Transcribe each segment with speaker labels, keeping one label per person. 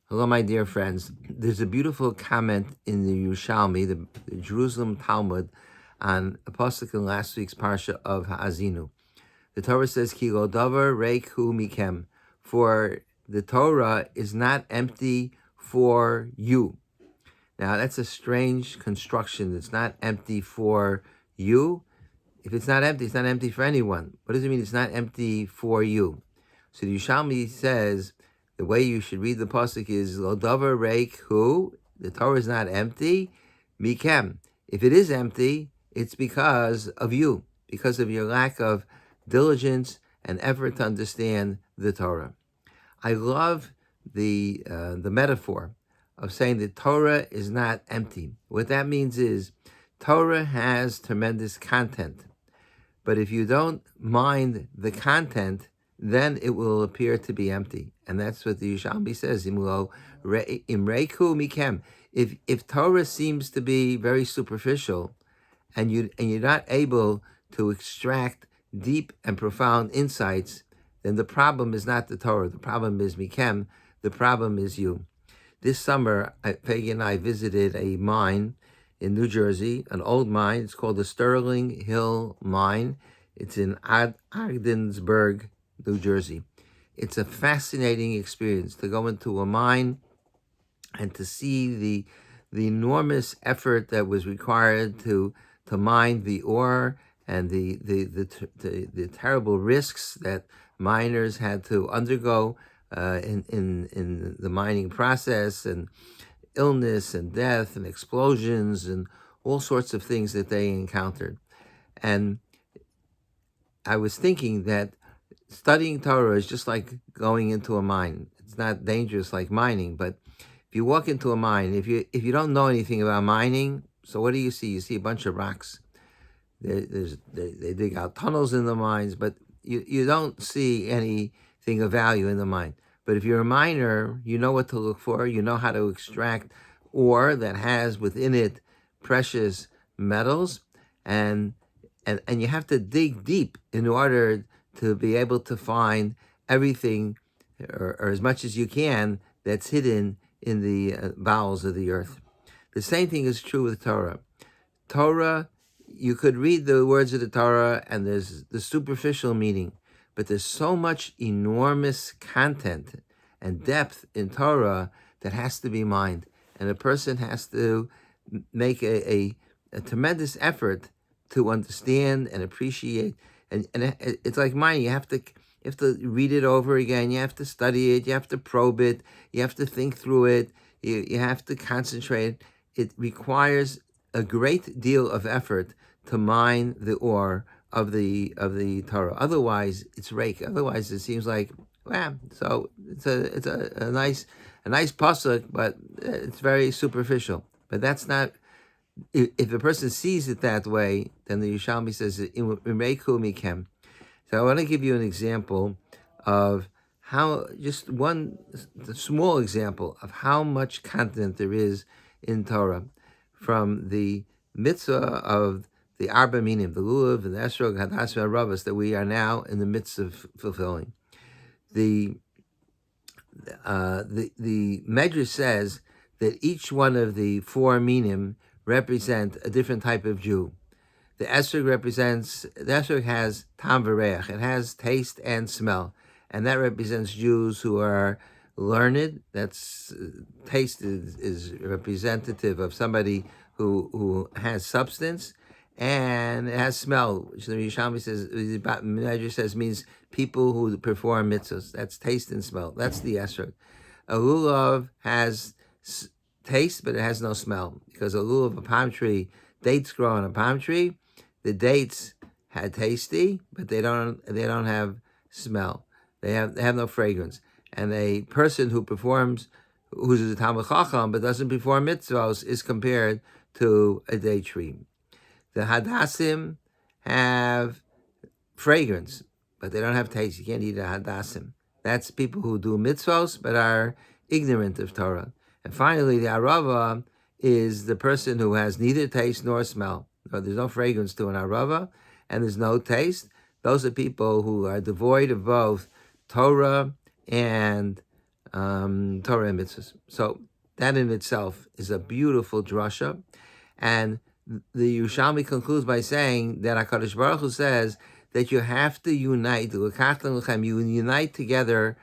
Speaker 1: Hello, my dear friends. There's a beautiful comment in the Yerushalmi, the Jerusalem Talmud, on a pasuk in last week's parsha of Ha'azinu. The Torah says, "Ki lo davar reik hu mikem," for the Torah is not empty for you. Now, that's a strange construction. It's not empty for you. If it's not empty for anyone. What does it mean it's not empty for you? So the Yerushalmi says, the way you should read the pasuk is Lo davar reik hu. The Torah is not empty. Mekem. If it is empty, it's because of you, because of your lack of diligence and effort to understand the Torah. I love the metaphor of saying that Torah is not empty. What that means is Torah has tremendous content, but if you don't mind the content, then it will appear to be empty. And that's what the Yerushalmi says, Imreiku mikem. If Torah seems to be very superficial and you're not able to extract deep and profound insights, then the problem is not the Torah. The problem is Mekem. The problem is you. This summer, Peggy and I visited a mine in New Jersey, an old mine. It's called the Sterling Hill Mine. It's in Ogdensburg, New Jersey. It's a fascinating experience to go into a mine and to see the enormous effort that was required to mine the ore and the terrible risks that miners had to undergo in the mining process, and illness and death and explosions and all sorts of things that they encountered. And I was thinking that studying Torah is just like going into a mine. It's not dangerous like mining, but if you walk into a mine, if you don't know anything about mining, so what do you see? You see a bunch of rocks. They dig out tunnels in the mines, but you don't see anything of value in the mine. But if you're a miner, you know what to look for. You know how to extract ore that has within it precious metals, and you have to dig deep in order to be able to find everything, or as much as you can, that's hidden in the bowels of the earth. The same thing is true with Torah. Torah, you could read the words of the Torah and there's the superficial meaning, but there's so much enormous content and depth in Torah that has to be mined. And a person has to make a tremendous effort to understand and appreciate. And it's like mining. You have to read it over again. You have to study it. You have to probe it. You have to think through it. You have to concentrate. It requires a great deal of effort to mine the ore of the Torah. Otherwise, it's rake. Otherwise, it seems like, well, so it's a nice pasuk, but it's very superficial. But that's not. If a person sees it that way, then the Yerushalmi says, "Imreiku mikem." So I want to give you an example of how, just one small example of how much content there is in Torah, from the mitzvah of the Arba Minim, the Lulav and the Esrog, Hadassah, and Aravas, that we are now in the midst of fulfilling. The Medrash says that each one of the four Minim represent a different type of Jew. The Esrog has tam v'reach, it has taste and smell, and that represents Jews who are learned. That's taste is representative of somebody who has substance, and it has smell, which the Yerushalmi says, Medrash says, means people who perform mitzvahs. That's taste and smell. That's the Esrog. A lulav has taste, but it has no smell, because a lulav, a palm tree, dates grow on a palm tree. The dates had tasty, but they don't have smell. They have no fragrance. And a person who's a Talmid Chacham but doesn't perform mitzvahs is compared to a date tree. The Hadassim have fragrance, but they don't have taste. You can't eat a Hadassim. That's people who do mitzvahs but are ignorant of Torah. And finally, the Arava is the person who has neither taste nor smell. There's no fragrance to an Arava, and there's no taste. Those are people who are devoid of both Torah and Torah and mitzvahs. So that in itself is a beautiful drasha, and the Yerushalmi concludes by saying that HaKadosh Baruch Hu says that you have to unite, you unite together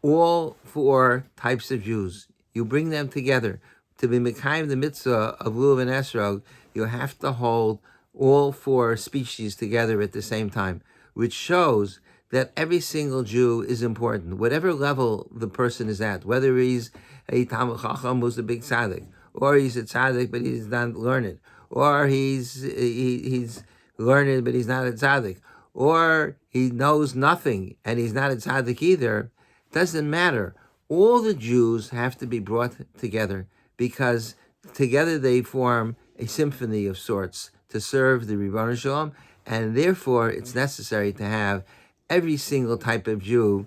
Speaker 1: all four types of Jews. You bring them together. To be Mekem the mitzvah of Luban and Esrog, you have to hold all four species together at the same time, which shows that every single Jew is important, whatever level the person is at, whether he's a Talmid Chacham who's a big tzaddik, or he's a tzaddik but he's not learned, or he's learned but he's not a tzaddik, or he knows nothing and he's not a tzaddik either. Doesn't matter. All the Jews have to be brought together because together they form a symphony of sorts to serve the Ribono Shel Olam, and therefore it's necessary to have every single type of Jew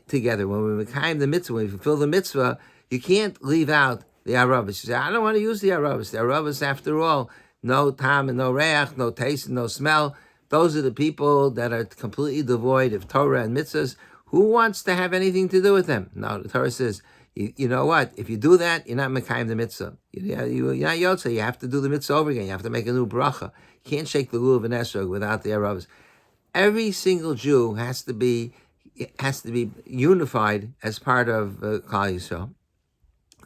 Speaker 1: together. When we Mekem the mitzvah, when we fulfill the mitzvah, you can't leave out the Arava. You say, I don't want to use the Aravas. The Aravas, after all, no tam and no reach, no taste and no smell. Those are the people that are completely devoid of Torah and mitzvahs. Who wants to have anything to do with them? No, the Torah says, you know what? If you do that, you're not Mekem the mitzvah. You're not Yotze. You have to do the mitzvah over again. You have to make a new bracha. You can't shake the lulav and esrog without the Aravas. Every single Jew has to be unified as part of Klal Yisrael.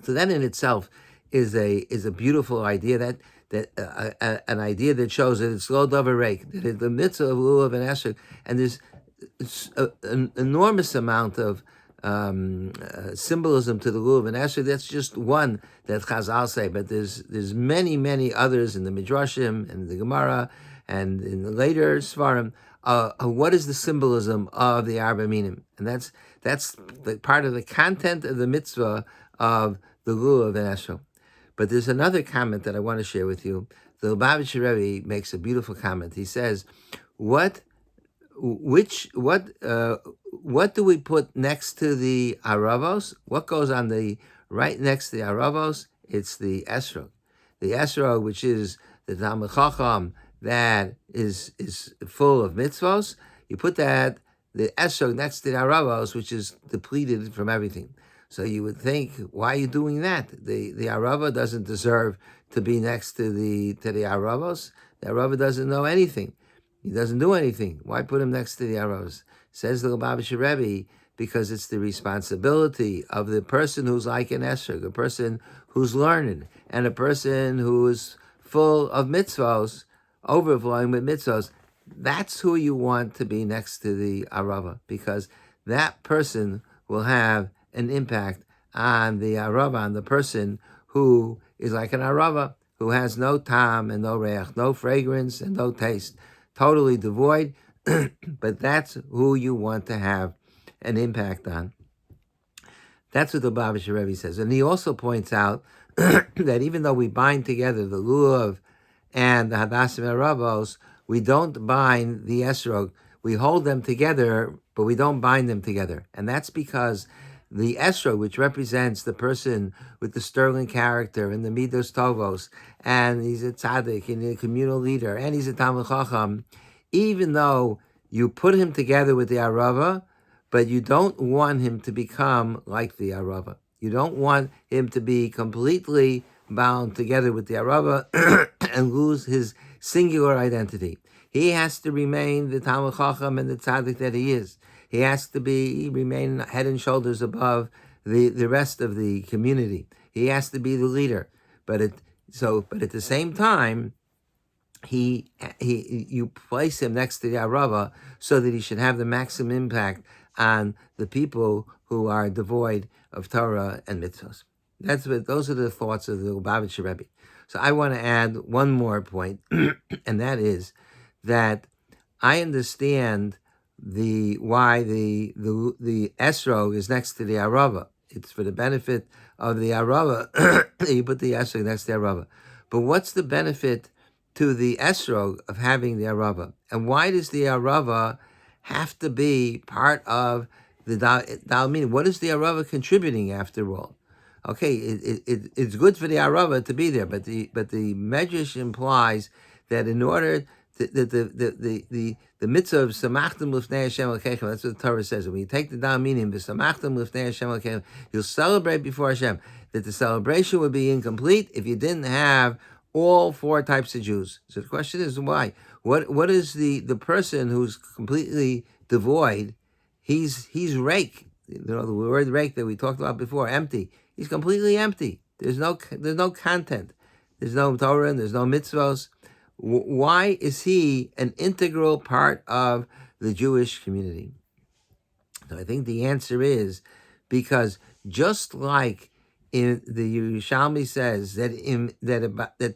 Speaker 1: So that in itself is a beautiful idea, an idea that shows that it's lo davar reik, that it's the mitzvah of lulav and esrog, and there's an enormous amount of symbolism to the lulav and esrog. That's just one that Chazal say, but there's many others in the Midrashim and the Gemara and in the later Svarim. What is the symbolism of the Arba Minim? And that's the part of the content of the mitzvah of the lulav and esrog. But there's another comment that I want to share with you. The Lubavitcher Rebbe makes a beautiful comment. He says, what do we put next to the Aravos? What goes on the right next to the Aravos? It's the Esrog. The Esrog, which is the Talmid Chacham that is full of mitzvos. You put the Esrog next to the Aravos, which is depleted from everything. So you would think, why are you doing that? The Arava doesn't deserve to be next to the Aravos. The Arava doesn't know anything. He doesn't do anything. Why put him next to the Aravos? Says the Lubavitcher Rebbe, because it's the responsibility of the person who's like an Esrog, a person who's learned, and a person who is full of mitzvos, overflowing with mitzvos. That's who you want to be next to the Arava, because that person will have an impact on the Arava, on the person who is like an Arava, who has no tam and no reach, no fragrance and no taste, totally devoid, but that's who you want to have an impact on. That's what the Lubavitcher Rebbe says. And he also points out that even though we bind together the lulav and the hadassim aravos, we don't bind the esrog. We hold them together, but we don't bind them together. And that's because the esrog, which represents the person with the sterling character and the midos tovos, and he's a tzaddik and a communal leader, and he's a Talmid Chacham, even though you put him together with the Arava, but you don't want him to become like the Arava. You don't want him to be completely bound together with the Arava and lose his singular identity. He has to remain the Talmid Chacham and the tzaddik that he is. He has to remain head and shoulders above the rest of the community. He has to be the leader. But at the same time, you place him next to the Arava so that he should have the maximum impact on the people who are devoid of Torah and mitzvahs. Those are the thoughts of the Lubavitcher Rebbe. So I want to add one more point, and that is that I understand why the esrog is next to the Arava. It's for the benefit of the Arava. You put the esrog next to the Arava. But what's the benefit to the esrog of having the Arava? And why does the Arava have to be part of the Dalmin? What is the Arava contributing after all? Okay, it's good for the Arava to be there, but the Medrash implies that in order the mitzvah of samachtem lifnei Hashem Elokeichem. That's what the Torah says. When you take the down meaning, v'samachtem lifnei Hashem Elokeichem, you'll celebrate before Hashem. That the celebration would be incomplete if you didn't have all four types of Jews. So the question is why? What is the person who's completely devoid? He's rake. The word rake that we talked about before, empty. He's completely empty. There's no content. There's no Torah and there's no mitzvos. Why is he an integral part of the Jewish community? So I think the answer is because just like in the Yerushalmi says that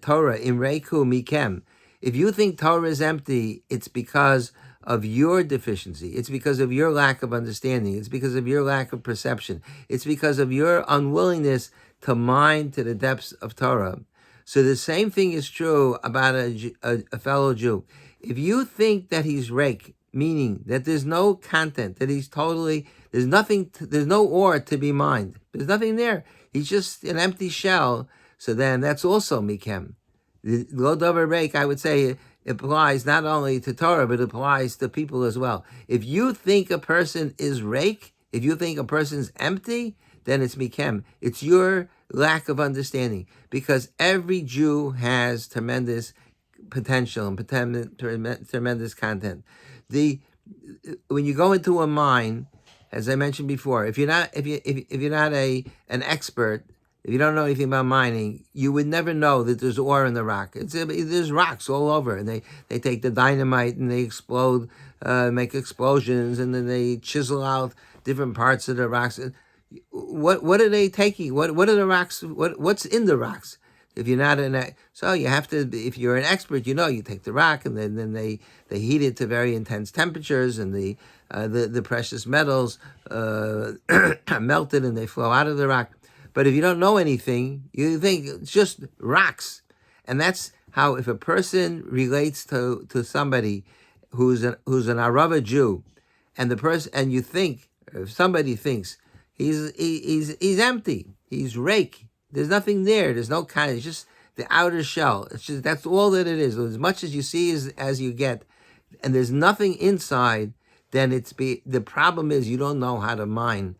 Speaker 1: Torah imreiku Mekem, if you think Torah is empty, it's because of your deficiency. It's because of your lack of understanding. It's because of your lack of perception. It's because of your unwillingness to mine to the depths of Torah. So the same thing is true about a fellow Jew. If you think that he's rake, meaning that there's no content, that he's totally, there's no ore to be mined. There's nothing there. He's just an empty shell. So then that's also Mekem. The Lo Davar Rake, I would say, applies not only to Torah, but it applies to people as well. If you think a person is rake, if you think a person's empty, then it's Mekem. It's your lack of understanding, because every Jew has tremendous potential and tremendous content. When you go into a mine, as I mentioned before, if you're not an expert, if you don't know anything about mining, you would never know that there's ore in the rock. There's rocks all over, and they take the dynamite and they explode, make explosions, and then they chisel out different parts of the rocks. What are they taking? What are the rocks? What's in the rocks? If you're not so you have to. If you're an expert, you take the rock and then they heat it to very intense temperatures, and the precious metals melted and they flow out of the rock. But if you don't know anything, you think it's just rocks, and that's how if a person relates to somebody who's an Arava Jew, and you think if somebody thinks he's empty, he's rake. There's nothing there. There's no kind. It's just the outer shell. It's just that's all that it is. As much as you see as you get, and there's nothing inside. Then the problem is you don't know how to mine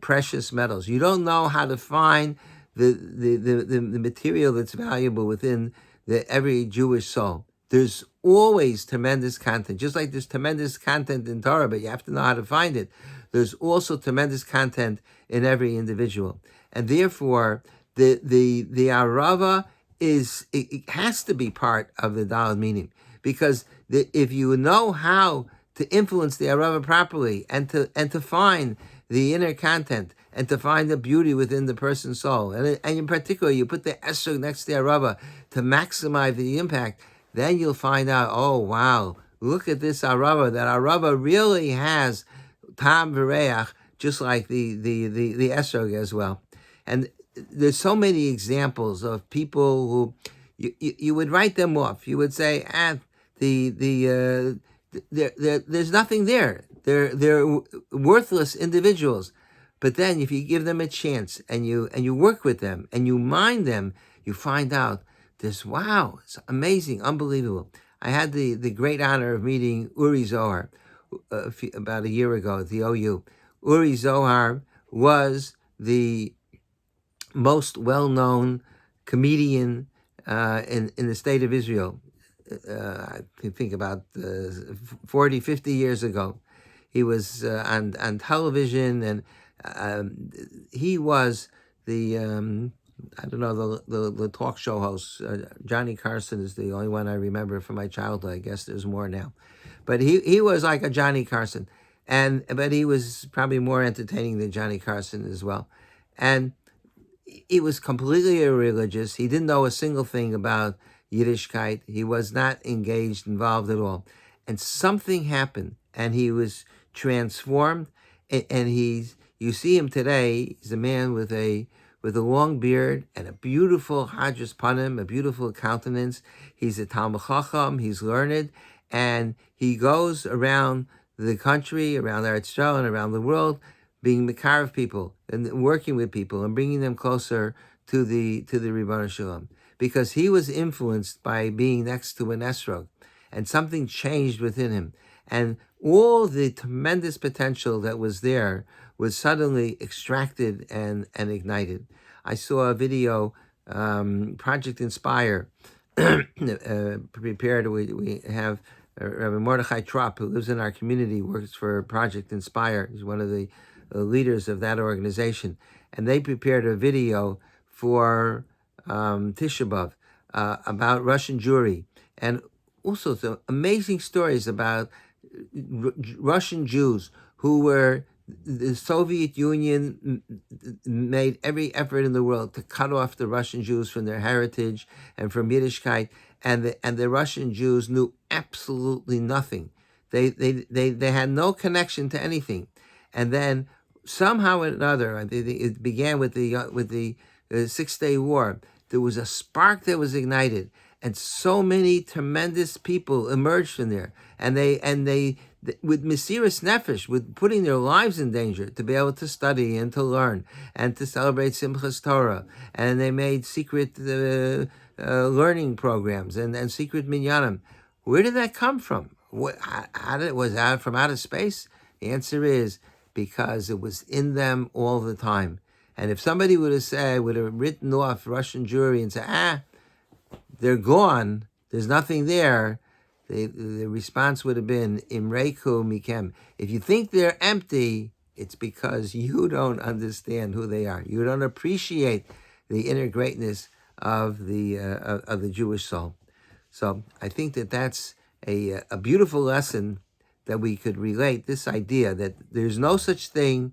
Speaker 1: precious metals. You don't know how to find the material that's valuable within every Jewish soul. There's always tremendous content, just like there's tremendous content in Torah, but you have to know how to find it. There's also tremendous content in every individual, and therefore the Arava it has to be part of the Daled meaning, because if you know how to influence the Arava properly and to find the inner content and to find the beauty within the person's soul, and in particular you put the Esrog next to the Arava to maximize the impact, then you'll find out, oh wow, look at this Arava. That Arava really has Tam V'Reach, just like the Esrog as well. And there's so many examples of people who you would write them off. You would say, there's nothing there. They're worthless individuals. But then if you give them a chance and you work with them and you mind them, you find out this, wow, it's amazing, unbelievable. I had the great honor of meeting Uri Zohar about a year ago at the OU. Uri Zohar was the most well-known comedian in the state of Israel. I think about 40, 50 years ago. He was on television, and he was the the talk show host. Johnny Carson is the only one I remember from my childhood. I guess there's more now, but he was like a Johnny Carson, but he was probably more entertaining than Johnny Carson as well, and he was completely irreligious. He didn't know a single thing about Yiddishkeit. He was not involved at all. And something happened, and he was transformed. And you see him today. He's a man with a long beard and a beautiful Hadras Panim, a beautiful countenance. He's a Talmid Chacham. He's learned, and he goes around the country, around Eretz Yisrael, and around the world, being Mekar of people and working with people and bringing them closer to the Ribono Shel Olam, because he was influenced by being next to an Esrog. and something changed within him. And all the tremendous potential that was there was suddenly extracted and ignited. I saw a video, Project Inspire, prepared. We have Rabbi Mordechai Trop, who lives in our community, works for Project Inspire. He's one of the leaders of that organization. And they prepared a video for Tisha B'Av about Russian Jewry, and also some amazing stories about Russian Jews who were, the Soviet Union made every effort in the world to cut off the Russian Jews from their heritage and from Yiddishkeit, and the Russian Jews knew absolutely nothing. They had no connection to anything, and then somehow or another, it began with the 6-Day War. There was a spark that was ignited, and so many tremendous people emerged from there, and they with Mesiras Nefesh, with putting their lives in danger to be able to study and to learn and to celebrate Simchas Torah, and they made secret learning programs and secret minyanim. Where did that come from? How did it was out from outer space? The answer is because it was in them all the time. And if somebody would have written off Russian Jewry and said, they're gone, there's nothing there, the response would have been, Imreiku Mekem. If you think they're empty, it's because you don't understand who they are. You don't appreciate the inner greatness of the Jewish soul. So I think that's a beautiful lesson that we could relate, this idea that there's no such thing,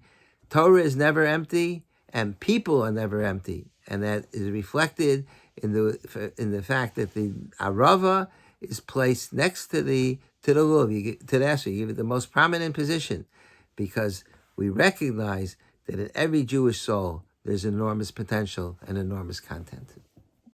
Speaker 1: Torah is never empty, and people are never empty, and that is reflected in the fact that the Arava is placed next to the Luv, to the Esrog. You give it the most prominent position, because we recognize that in every Jewish soul there's enormous potential and enormous content.